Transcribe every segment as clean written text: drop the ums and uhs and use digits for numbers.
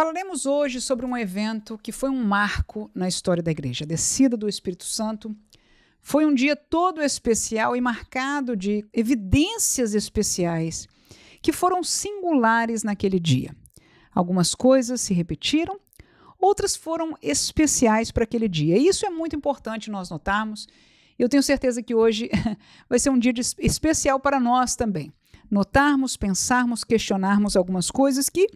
Falaremos hoje sobre um evento que foi um marco na história da igreja. A descida do Espírito Santo foi um dia todo especial e marcado de evidências especiais que foram singulares naquele dia. Algumas coisas se repetiram, outras foram especiais para aquele dia. E isso é muito importante nós notarmos. Eu tenho certeza que hoje vai ser um dia especial para nós também. Notarmos, pensarmos, questionarmos algumas coisas que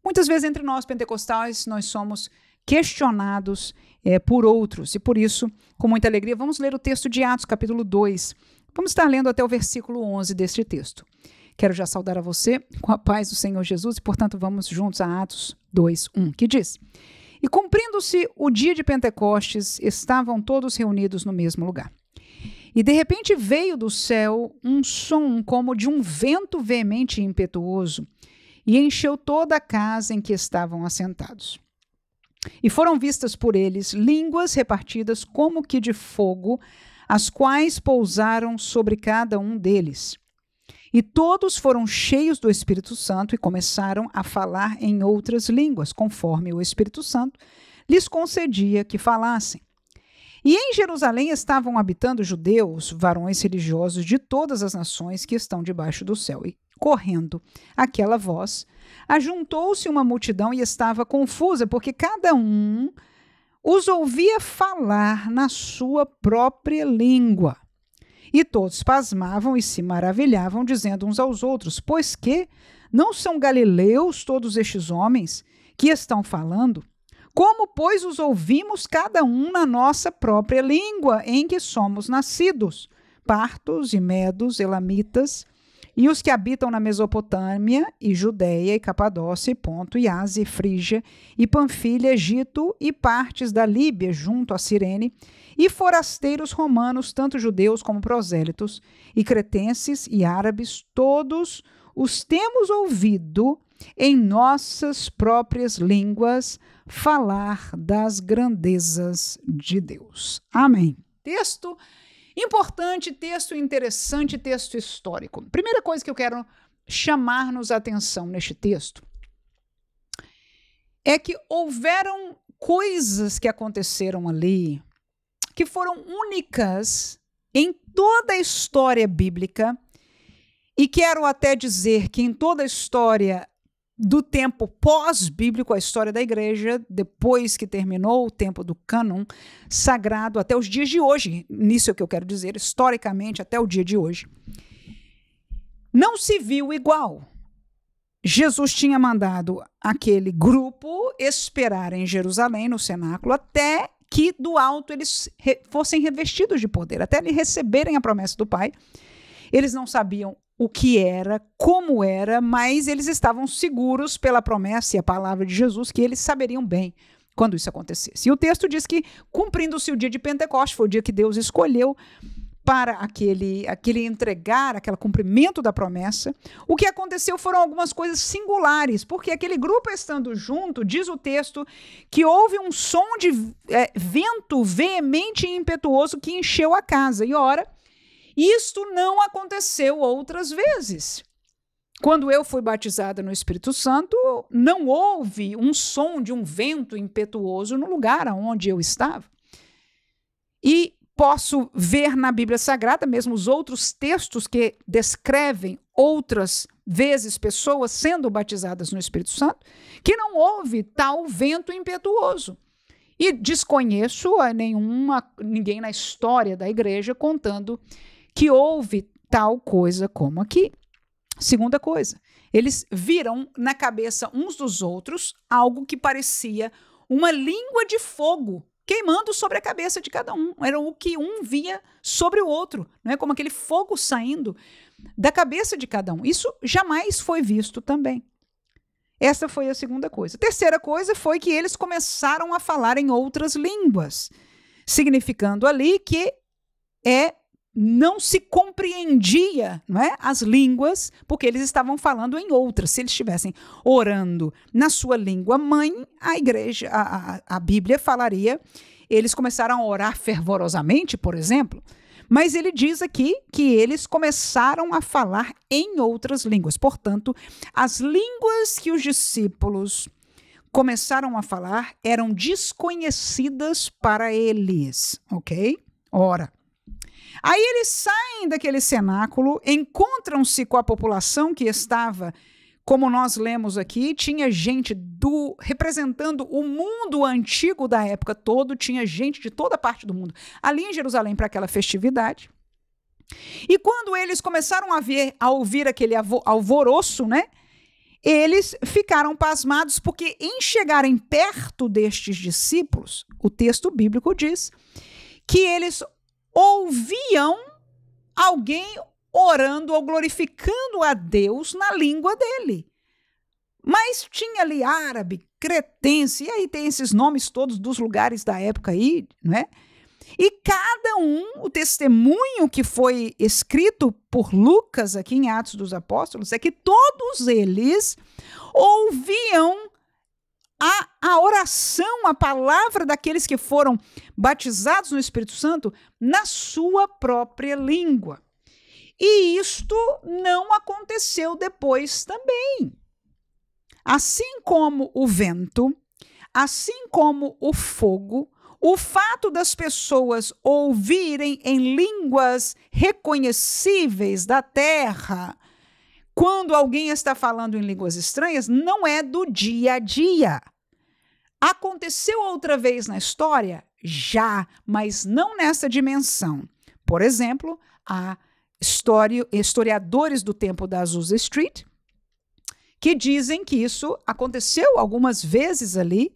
muitas vezes entre nós pentecostais nós somos questionados por outros. E por isso, com muita alegria, vamos ler o texto de Atos, capítulo 2. Vamos estar lendo até o versículo 11 deste texto. Quero já saudar a você com a paz do Senhor Jesus e, portanto, vamos juntos a Atos 2, 1, que diz: E cumprindo-se o dia de Pentecostes, estavam todos reunidos no mesmo lugar. E de repente veio do céu um som como de um vento veemente e impetuoso, e encheu toda a casa em que estavam assentados. E foram vistas por eles línguas repartidas como que de fogo, as quais pousaram sobre cada um deles. E todos foram cheios do Espírito Santo e começaram a falar em outras línguas, conforme o Espírito Santo lhes concedia que falassem. E em Jerusalém estavam habitando judeus, varões religiosos de todas as nações que estão debaixo do céu. E correndo aquela voz, ajuntou-se uma multidão e estava confusa, porque cada um os ouvia falar na sua própria língua. E todos pasmavam e se maravilhavam, dizendo uns aos outros: Pois que não são galileus todos estes homens que estão falando? Como, pois, os ouvimos cada um na nossa própria língua, em que somos nascidos? Partos e medos, elamitas, e os que habitam na Mesopotâmia, e Judeia, e Capadócia, e Ponto, e Ásia, e Frígia, e Panfilha, Egito, e partes da Líbia, junto a Cirene, e forasteiros romanos, tanto judeus como prosélitos, e cretenses, e árabes, todos os temos ouvido em nossas próprias línguas falar das grandezas de Deus. Amém. Texto importante, texto interessante, texto histórico. Primeira coisa que eu quero chamar-nos a atenção neste texto é que houveram coisas que aconteceram ali que foram únicas em toda a história bíblica, e quero até dizer que em toda a história do tempo pós-bíblico, a história da igreja, depois que terminou o tempo do cânon sagrado, até os dias de hoje, nisso é o que eu quero dizer, historicamente, até o dia de hoje, não se viu igual. Jesus tinha mandado aquele grupo esperar em Jerusalém, no cenáculo, até que do alto eles fossem revestidos de poder, até eles receberem a promessa do Pai. Eles não sabiam o que era, como era, mas eles estavam seguros pela promessa e a palavra de Jesus que eles saberiam bem quando isso acontecesse. E o texto diz que, cumprindo-se o dia de Pentecostes, foi o dia que Deus escolheu para aquele entregar, aquele cumprimento da promessa. O que aconteceu foram algumas coisas singulares, porque aquele grupo estando junto, diz o texto, que houve um som de vento veemente e impetuoso que encheu a casa. E ora, isto não aconteceu outras vezes. Quando eu fui batizada no Espírito Santo, não houve um som de um vento impetuoso no lugar onde eu estava. E posso ver na Bíblia Sagrada, mesmo os outros textos que descrevem outras vezes pessoas sendo batizadas no Espírito Santo, que não houve tal vento impetuoso. E desconheço ninguém na história da igreja contando que houve tal coisa como aqui. Segunda coisa, eles viram na cabeça uns dos outros algo que parecia uma língua de fogo queimando sobre a cabeça de cada um. Era o que um via sobre o outro, não é? Como aquele fogo saindo da cabeça de cada um. Isso jamais foi visto também. Essa foi a segunda coisa. A terceira coisa foi que eles começaram a falar em outras línguas, significando ali que não se compreendia, não é, as línguas, porque eles estavam falando em outras. Se eles estivessem orando na sua língua mãe, a igreja, a Bíblia falaria, eles começaram a orar fervorosamente, por exemplo, mas ele diz aqui que eles começaram a falar em outras línguas. Portanto, as línguas que os discípulos começaram a falar eram desconhecidas para eles, ok? Ora, aí eles saem daquele cenáculo, encontram-se com a população que estava, como nós lemos aqui, tinha gente representando o mundo antigo da época todo, tinha gente de toda parte do mundo ali em Jerusalém para aquela festividade. E quando eles começaram a ouvir aquele alvoroço, né? Eles ficaram pasmados porque, em chegarem perto destes discípulos, o texto bíblico diz que eles ouviam alguém orando ou glorificando a Deus na língua dele. Mas tinha ali árabe, cretense, e aí tem esses nomes todos dos lugares da época aí, né? E cada o testemunho que foi escrito por Lucas aqui em Atos dos Apóstolos é que todos eles ouviam a oração, a palavra daqueles que foram batizados no Espírito Santo na sua própria língua. E isto não aconteceu depois também. Assim como o vento, assim como o fogo, o fato das pessoas ouvirem em línguas reconhecíveis da terra, quando alguém está falando em línguas estranhas, não é do dia a dia. Aconteceu outra vez na história? Já, mas não nessa dimensão. Por exemplo, há historiadores do tempo da Azusa Street que dizem que isso aconteceu algumas vezes ali.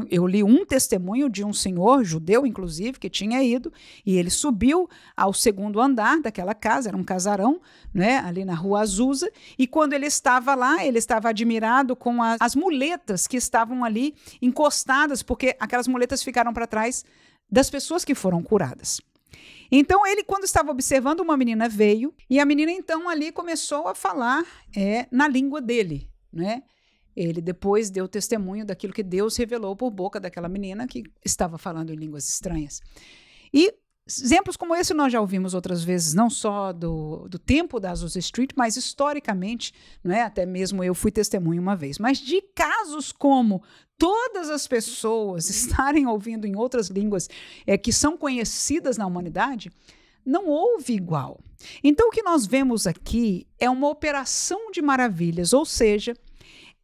Eu li um testemunho de um senhor judeu, inclusive, que tinha ido, e ele subiu ao segundo andar daquela casa, era um casarão, né, ali na rua Azusa, e quando ele estava lá, ele estava admirado com as muletas que estavam ali encostadas, porque aquelas muletas ficaram para trás das pessoas que foram curadas. Então, ele, quando estava observando, uma menina veio, e a menina, então, ali começou a falar na língua dele, né? Ele depois deu testemunho daquilo que Deus revelou por boca daquela menina que estava falando em línguas estranhas. E exemplos como esse nós já ouvimos outras vezes, não só do tempo da Azusa Street, mas historicamente, não é? Até mesmo eu fui testemunha uma vez. Mas de casos como todas as pessoas estarem ouvindo em outras línguas que são conhecidas na humanidade, não houve igual. Então o que nós vemos aqui é uma operação de maravilhas, ou seja,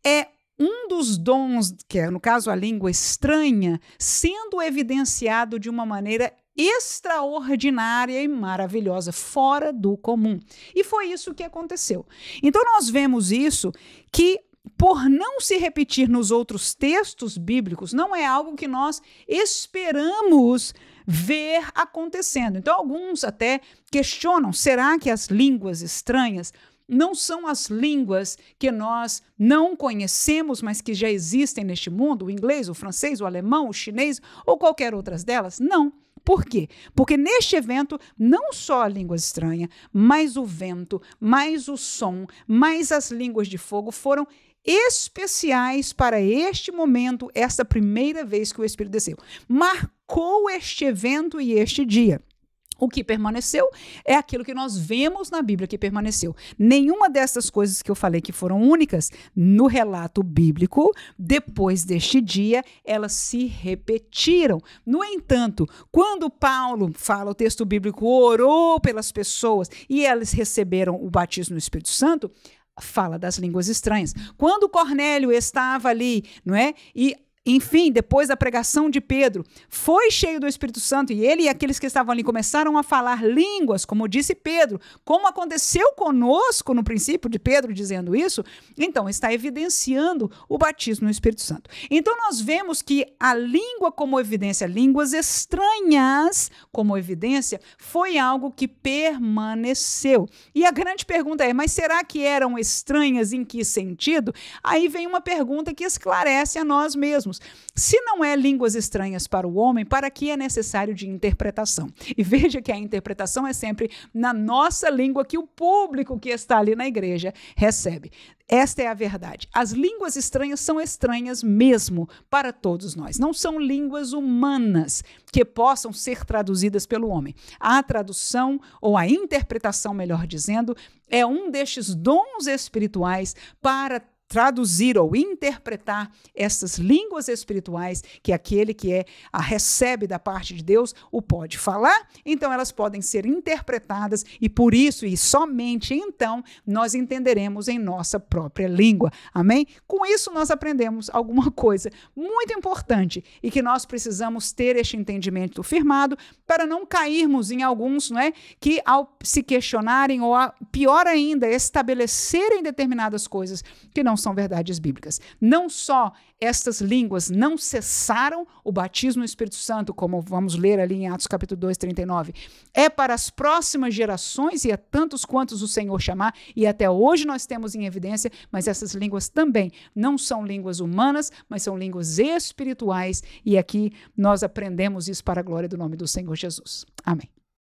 é um dos dons, que é, no caso, a língua estranha, sendo evidenciado de uma maneira extraordinária e maravilhosa, fora do comum. E foi isso que aconteceu. Então, nós vemos isso que, por não se repetir nos outros textos bíblicos, não é algo que nós esperamos ver acontecendo. Então, alguns até questionam, será que as línguas estranhas não são as línguas que nós não conhecemos, mas que já existem neste mundo, o inglês, o francês, o alemão, o chinês ou qualquer outras delas? Não. Por quê? Porque neste evento, não só a língua estranha, mas o vento, mais o som, mais as línguas de fogo foram especiais para este momento, esta primeira vez que o Espírito desceu. Marcou este evento e este dia. O que permaneceu é aquilo que nós vemos na Bíblia que permaneceu. Nenhuma dessas coisas que eu falei que foram únicas no relato bíblico, depois deste dia, elas se repetiram. No entanto, quando Paulo fala, o texto bíblico orou pelas pessoas e elas receberam o batismo no Espírito Santo, fala das línguas estranhas. Quando Cornélio estava ali, não é? E enfim, depois da pregação de Pedro, foi cheio do Espírito Santo e ele e aqueles que estavam ali começaram a falar línguas, como disse Pedro, como aconteceu conosco no princípio de Pedro dizendo isso, então está evidenciando o batismo no Espírito Santo. Então nós vemos que a língua como evidência, línguas estranhas como evidência, foi algo que permaneceu. E a grande pergunta é, mas será que eram estranhas em que sentido? Aí vem uma pergunta que esclarece a nós mesmos. Se não é línguas estranhas para o homem, para que é necessário de interpretação? E veja que a interpretação é sempre na nossa língua que o público que está ali na igreja recebe. Esta é a verdade. As línguas estranhas são estranhas mesmo para todos nós. Não são línguas humanas que possam ser traduzidas pelo homem. A tradução, ou a interpretação, melhor dizendo, é um destes dons espirituais para traduzir ou interpretar essas línguas espirituais que aquele que a recebe da parte de Deus o pode falar, então elas podem ser interpretadas e por isso e somente então nós entenderemos em nossa própria língua. Amém? Com isso nós aprendemos alguma coisa muito importante e que nós precisamos ter este entendimento firmado para não cairmos em alguns, não é, que ao se questionarem ou pior ainda, estabelecerem determinadas coisas que não são verdades bíblicas. Não só estas línguas não cessaram o batismo no Espírito Santo, como vamos ler ali em Atos capítulo 2, 39, é para as próximas gerações e a tantos quantos o Senhor chamar, e até hoje nós temos em evidência, mas essas línguas também não são línguas humanas, mas são línguas espirituais, e aqui nós aprendemos isso para a glória do nome do Senhor Jesus. Amém.